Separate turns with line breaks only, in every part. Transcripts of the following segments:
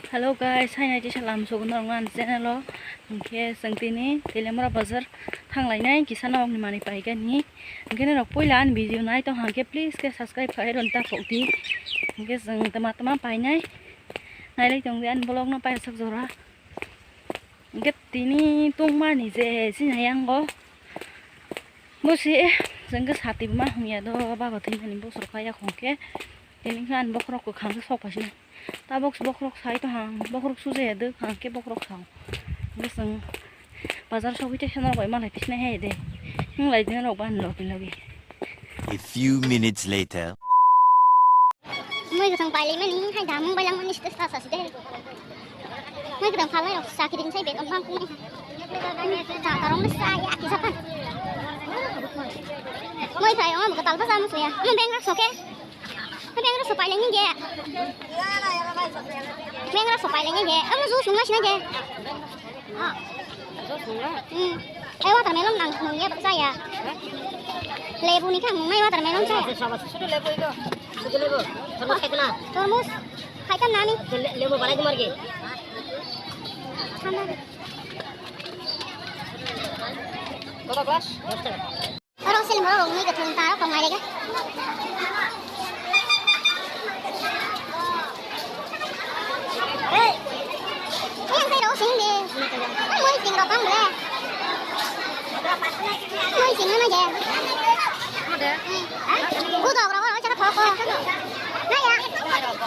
Hello guys, hai nay salam sogun orang channel lo. Ke sangtini telemara bazar thanglai kisanok ni mani paigan ni. Ngene rok poila an video nai to hangke please ke subscribe khai ron ta phokti. Ngke sang tama pai nai. Nai lai tong an blog no pai sak jora. Ngke tini tung ma ni je sin hayang go. Musi jangke sati ma hungya do ba go thini bo sorkaya khongke. Teling an bokrok ko khang sok pasina. Ta box bokrok sai to hang bokrok suje de hang ke bokrok sang gisang bazar shopite shana bai malai pisne he de hing lai din ro ban lo lagi.
A few minutes later.
Mới cái thằng bài lấy mấy những hai đám bay lăng mình sẽ phát sát đấy. Mới cái thằng phá lấy sakit ini saya bet on bang cũng tak tarong besar ya kisah kan. Mới thấy ông một tal pasal musuh ya. Mau bengrak soke. Mau bengrak sopai lagi je. Bengrak sopai lagi je. Kamu zus sungai sini je. Ah. Zus sungai. Watermelon nang nungnya saya. Lebu ni kan mai watermelon saya. Sudah lebu itu. Sudah lebu. Termus kayak mana? Termus. Kayak nani? Lebu balai di marge. Sama. Berapa kelas? Orang sel orang ni ketemu tahu kemana lagi? Hey, yang saya rosing ni. Mau sing ropang boleh? Mau sing mana je? Ada. Udah berapa cakap apa? Nah ya.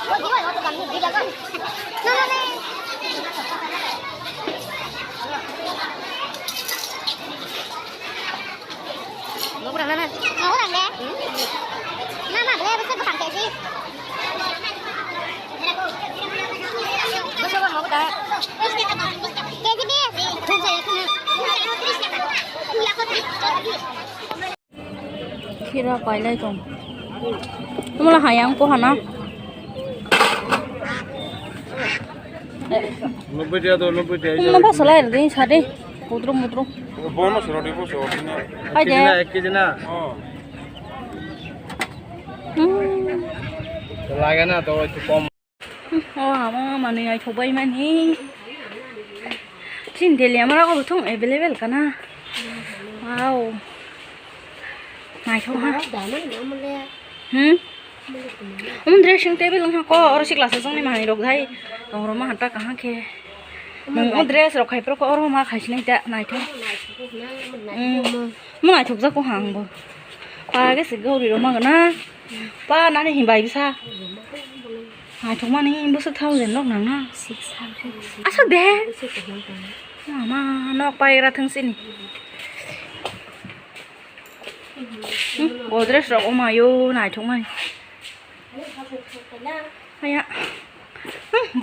Oh, dia waktu kami di dalam. Mana? Mau berang mana? Mau berang deh. Mama boleh besar besar sih. Besar mau dah. Keji deh. Tunggu saya kena.
Kira pai lai tong. Tumala hayang ko hana.
90 টাকা তো 90 টাকা
Tumala ba salai rin sade. Putro.
bonus roti po so ni
Hai deh.
1 কেজি না তো লাগে না তো একটু কম
mà này ngày thuộc bay mà ní xin tiền liền mà nó có thùng available cả na wow ngày thuộc ha dressing table luôn có ở xích là xong này mà này được thấy còn rồi mà hắn ta cả hàng kia mình dress rồi khai pro có rồi mà khai này đã này thôi mà ngày thuộc ra có hàng bờ ba cái sự gấu đi rồi mà cái na ba nó này hình bài sao ngày thuộc mà này bữa sức thâu liền lúc nào na à sao đấy mà nó bay ra thân xin bộ dress rồi mà vô này thuộc mày hay ạ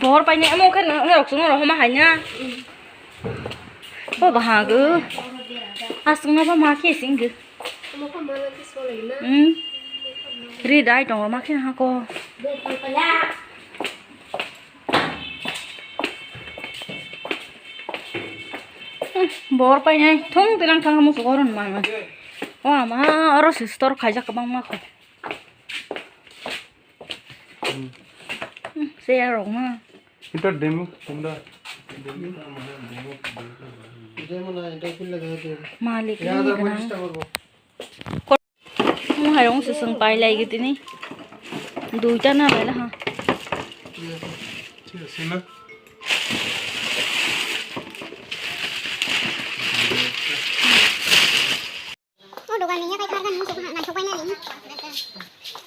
bỏ bay nhẹ mua cái nó đọc xuống rồi không mà hay nha có bà cứ à xuống nó mà kia xin cứ ri dai trong mà kia ha cô bỏ bay nhẹ thông từ lang thang mua số rồi mà mà ở store khai ra cái băng mà không xe rồi mà
এটা ডেমো তোমরা
Malik ni mo harong susung pai lai gitu ni du cha na bai la ha
ঠিক আছে না
Oh, dogan niya kay kargan mo sa na chokay na ni.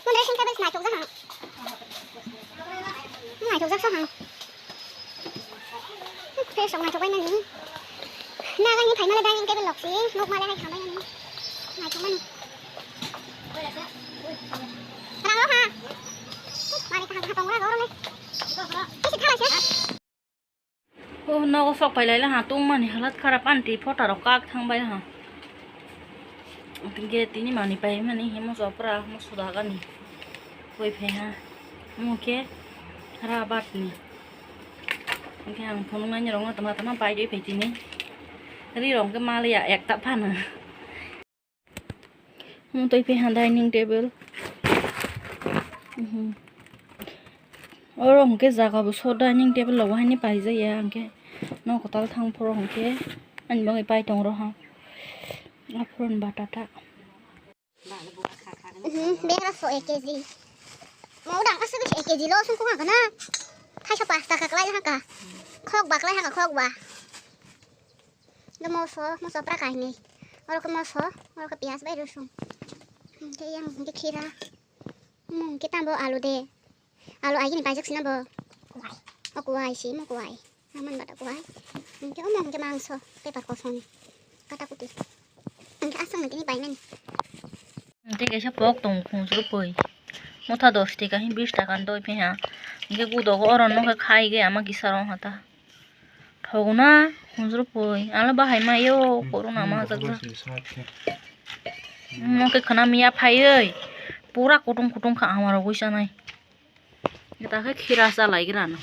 Mo dressing ka bes na chok sa hang. Na chok sa hang. Thế xong này chụp anh này na anh thấy nó lên đây anh cái bên lọc xí lúc mà lên đây thằng anh này chụp anh thằng đó ha mà đi thằng thằng ra đó này cái gì thay chứ
nó có phọc phải lấy là hà tung mà này halat kharap anti photo ro kak thang bai ha tingge tini mani pai mani hemo sopra mo sudaga ni koi phe ha mo ke rabat ni cái hàng phong ngay nhung tama bay đi phải chín đi rong cái Malia ek tak pan à tôi phải hand dining table oro hongke jagabo so dining table lo haini paijaya hongke no kotal thang poro hongke ani bangai pai tong ro ha apron batata
Bera so 1 kg mau dang asa ke 1 kg lo sung ko ha kana thai sa pasta ka klai ha ka khok bak lai ha ka khok ba mau so pra kai ni oro ke pias bai rusung ke yang ke kira kita bawa alu deh alu aja nih pajak sini bawa kuai sih mau kuai aman bata kuai mungkin omong ke mangso paper kosong kata putih enggak asam nanti nih painen
nanti kayak pok tong khung su poi motha 10 টাকা hi 20 টাকা doi pe ha nge gudo go oron no khai ge ama kisarong hata thoguna khunjur poi ala bahai ma yo corona ma jagla mo ke khana miya phai oi pura kutung ka amaro goisa nai eta ke khira sa lai gra na